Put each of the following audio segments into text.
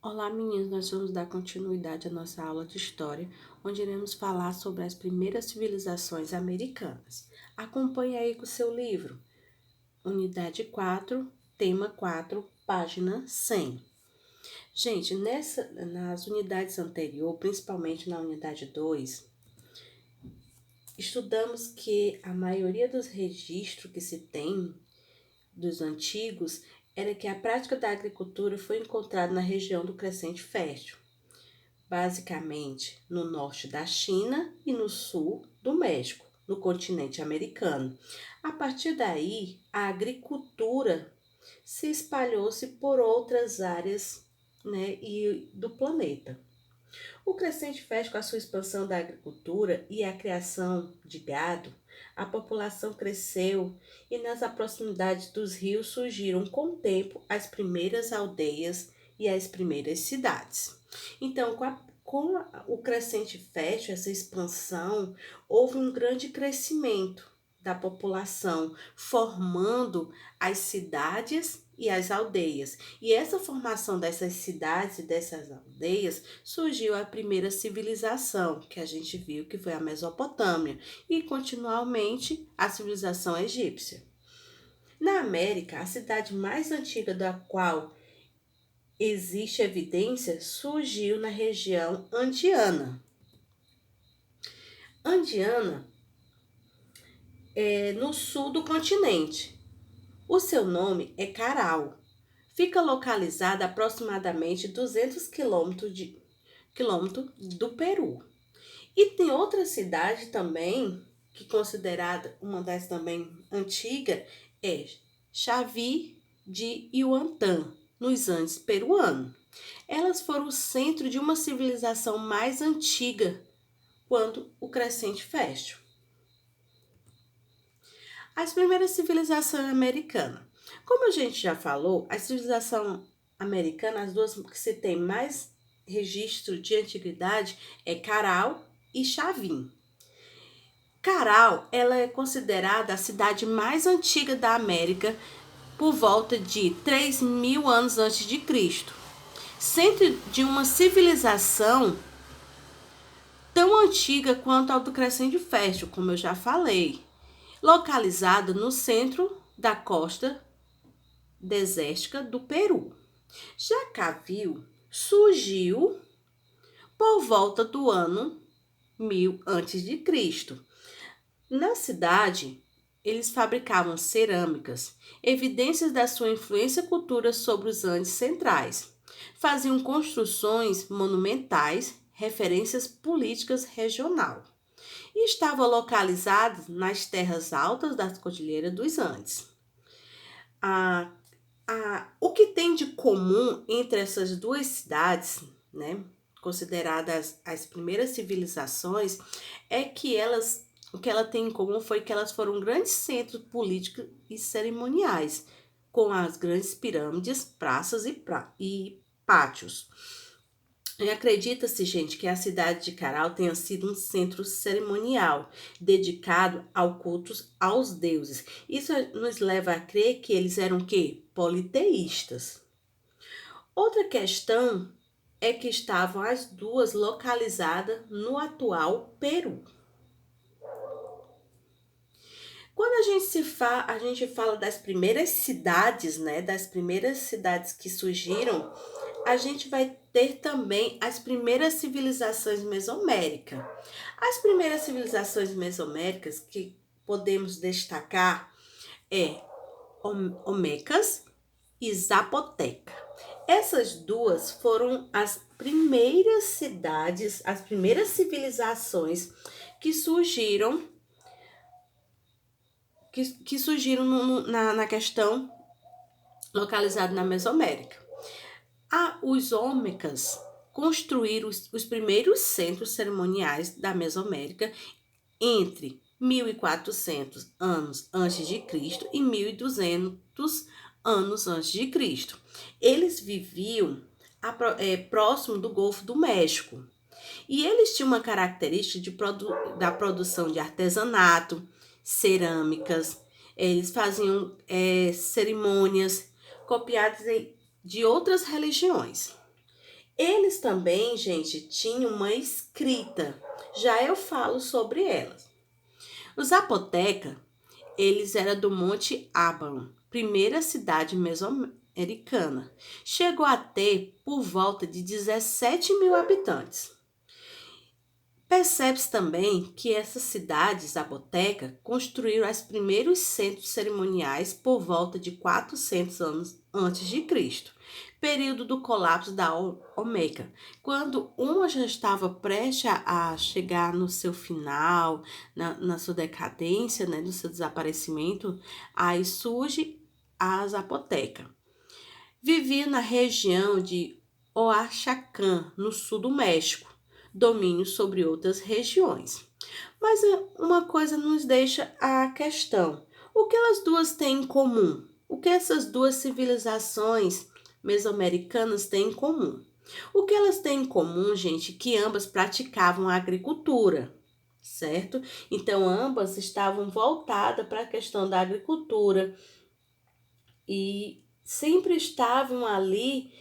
Olá, meninos! Nós vamos dar continuidade à nossa aula de história, onde iremos falar sobre as primeiras civilizações americanas. Acompanhe aí com o seu livro, Unidade 4, Tema 4, página 100. Gente, nas unidades anteriores, principalmente na unidade 2, estudamos que a maioria dos registros que se tem dos antigos era que a prática da agricultura foi encontrada na região do Crescente Fértil, basicamente no norte da China e no sul do México, no continente americano. A partir daí, a agricultura se espalhou-se por outras áreas, né, do planeta. O Crescente Fértil, com a sua expansão da agricultura e a criação de gado, a população cresceu e nas proximidades dos rios surgiram com o tempo as primeiras aldeias e as primeiras cidades. Então, o Crescente Fértil, essa expansão, houve um grande crescimento da população, formando as cidades e as aldeias. E essa formação dessas cidades e dessas aldeias surgiu a primeira civilização, que a gente viu que foi a Mesopotâmia, e continuamente a civilização egípcia. Na América, a cidade mais antiga da qual existe evidência surgiu na região andiana. Andiana é no sul do continente. O seu nome é Caral. Fica localizada a aproximadamente 200 quilômetros do Peru. E tem outra cidade também, que é considerada uma das também antigas, é Xavi de Iuantã, nos Andes peruanos. Elas foram o centro de uma civilização mais antiga, quando o Crescente Fértil. As primeiras civilizações americanas. Como a gente já falou, a civilização americana, as duas que se tem mais registro de antiguidade é Caral e Chavin. Caral, ela é considerada a cidade mais antiga da América por volta de 3.000 anos antes de Cristo. Centro de uma civilização tão antiga quanto a do Crescente Fértil, como eu já falei, localizada no centro da costa desértica do Peru. Jacaville surgiu por volta do ano 1000 a.C. Na cidade, eles fabricavam cerâmicas, evidências da sua influência e cultura sobre os Andes centrais. Faziam construções monumentais, referências políticas regional. E estava localizado nas terras altas da Cordilheira dos Andes. O que tem de comum entre essas duas cidades, né, consideradas as primeiras civilizações, é que o que ela tem em comum foi que elas foram grandes centros políticos e cerimoniais, com as grandes pirâmides, praças e pátios. E acredita-se, gente, que a cidade de Caral tenha sido um centro cerimonial dedicado ao culto aos deuses. Isso nos leva a crer que eles eram o quê? Politeístas. Outra questão é que estavam as duas localizadas no atual Peru. Quando a gente fala das primeiras cidades, né, das primeiras cidades que surgiram, a gente vai ter também as primeiras civilizações mesoméricas. As primeiras civilizações mesoméricas que podemos destacar é Olmecas e Zapoteca. Essas duas foram as primeiras cidades, as primeiras civilizações que surgiram na questão localizada na Mesoamérica. Os Olmecas construíram os primeiros centros cerimoniais da Mesoamérica entre 1400 anos antes de Cristo e 1200 anos antes de Cristo. Eles viviam próximo do Golfo do México. E eles tinham uma característica da produção de artesanato, cerâmicas, eles faziam cerimônias copiadas de outras religiões. Eles também, gente, tinham uma escrita. Já eu falo sobre elas. Os Zapoteca, eles eram do Monte Abalam, primeira cidade mesoamericana. Chegou a ter por volta de 17.000 habitantes. Percebe-se também que essas cidades zapoteca construíram os primeiros centros cerimoniais por volta de 400 anos antes de Cristo, período do colapso da Olmeca, quando uma já estava prestes a chegar no seu final, na sua decadência, né, no seu desaparecimento, aí surge a zapoteca. Vivia na região de Oaxaca, no sul do México, domínio sobre outras regiões. Mas uma coisa nos deixa a questão: o que elas duas têm em comum? O que essas duas civilizações mesoamericanas têm em comum? O que elas têm em comum, gente, que ambas praticavam a agricultura, certo? Então, ambas estavam voltadas para a questão da agricultura e sempre estavam ali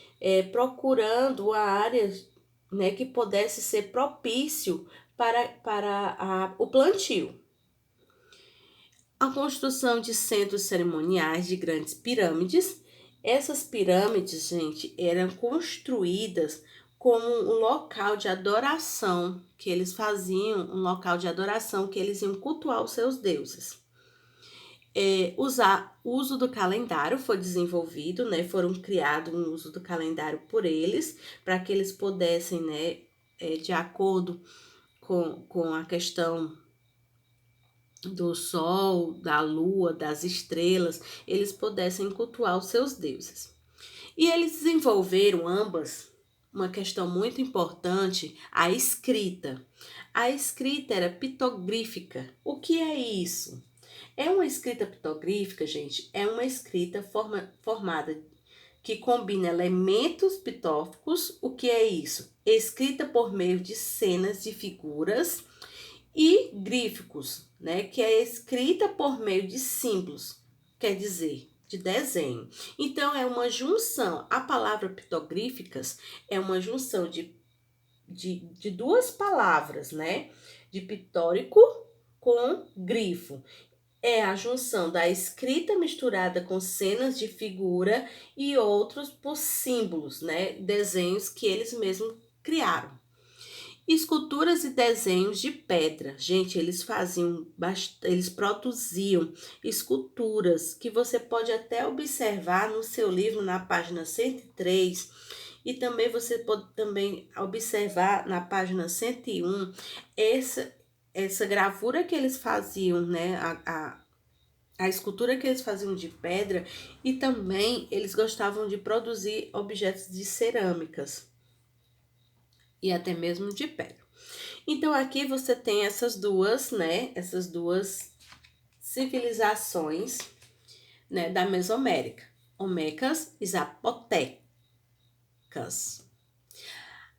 procurando a área, né, que pudesse ser propício para o plantio. A construção de centros cerimoniais de grandes pirâmides. Essas pirâmides, gente, eram construídas como um local de adoração que eles faziam, um local de adoração que eles iam cultuar os seus deuses. O uso do calendário foi desenvolvido, né? Foram criados um uso do calendário por eles, para que eles pudessem, né, de acordo com a questão do sol, da lua, das estrelas, eles pudessem cultuar os seus deuses. E eles desenvolveram ambas uma questão muito importante, a escrita. A escrita era pitogrífica. O que é isso? É uma escrita pitográfica, gente, é uma escrita formada que combina elementos pitógrafos. O que é isso? Escrita por meio de cenas de figuras e gríficos, né, que é escrita por meio de símbolos, quer dizer, de desenho. Então, é uma junção. A palavra pitográficas é uma junção de duas palavras, né, de pitórico com grifo. É a junção da escrita misturada com cenas de figura e outros por símbolos, né? Desenhos que eles mesmos criaram. Esculturas e desenhos de pedra. Gente, eles produziam esculturas que você pode até observar no seu livro na página 103 e também você pode também observar na página 101 essa gravura que eles faziam, né? A escultura que eles faziam de pedra, e também eles gostavam de produzir objetos de cerâmicas e até mesmo de pedra. Então aqui você tem essas duas, né? Essas duas civilizações, né, da Mesoamérica, Olmecas e Zapotecas.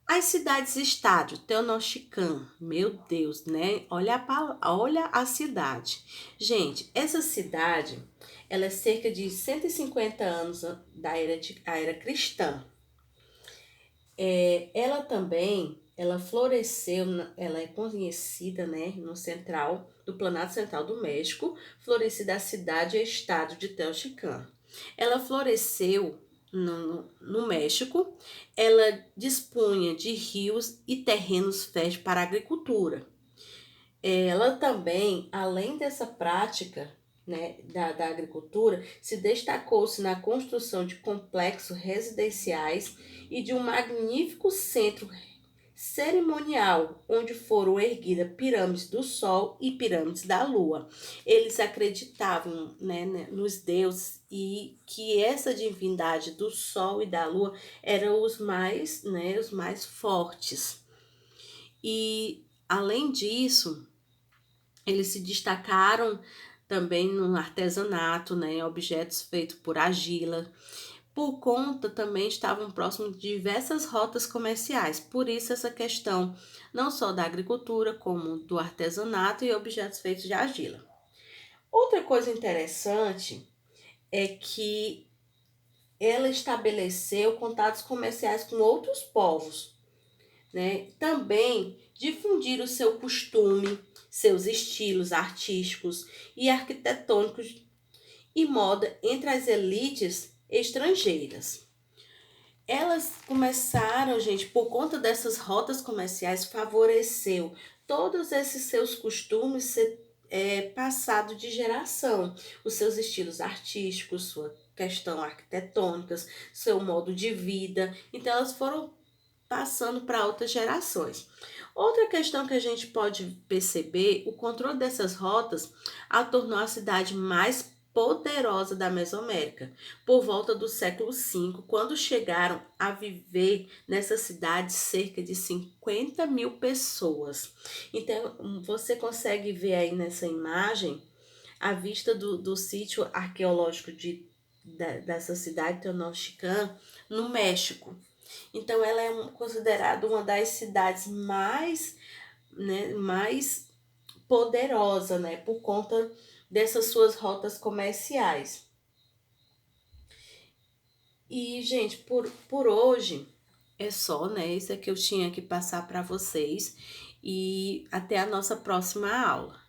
As cidades-estádio, Tenochtitlan, meu Deus, né? Olha a cidade. Gente, essa cidade, ela é cerca de 150 anos a era cristã. Ela floresceu, ela é conhecida, né, no central, do Planalto Central do México, florescida a cidade e estado de Tenochtitlan. Ela floresceu no México. Ela dispunha de rios e terrenos férteis para a agricultura. Ela também, além dessa prática, né, da agricultura, se destacou-se na construção de complexos residenciais e de um magnífico centro cerimonial, onde foram erguidas pirâmides do Sol e pirâmides da Lua. Eles acreditavam, né, nos deuses, e que essa divindade do Sol e da Lua eram os mais fortes. E, além disso, eles se destacaram também no artesanato, né, objetos feitos por argila. Por conta também estavam próximos de diversas rotas comerciais, por isso essa questão não só da agricultura, como do artesanato e objetos feitos de argila. Outra coisa interessante é que ela estabeleceu contatos comerciais com outros povos, né? Também difundir o seu costume, seus estilos artísticos e arquitetônicos e moda entre as elites estrangeiras. Elas começaram, gente, por conta dessas rotas comerciais, favoreceu todos esses seus costumes ser passado de geração, os seus estilos artísticos, sua questão arquitetônicas, seu modo de vida. Então, elas foram passando para outras gerações. Outra questão que a gente pode perceber, o controle dessas rotas a tornou a cidade mais poderosa da Mesoamérica, por volta do século V, quando chegaram a viver nessa cidade cerca de 50 mil pessoas. Então, você consegue ver aí nessa imagem a vista do sítio arqueológico dessa cidade, Tenochtitlan, no México. Então, ela é considerada uma das cidades mais, né, mais poderosa, né, por conta dessas suas rotas comerciais. E, gente, por hoje é só, né? Isso é que eu tinha que passar para vocês. E até a nossa próxima aula.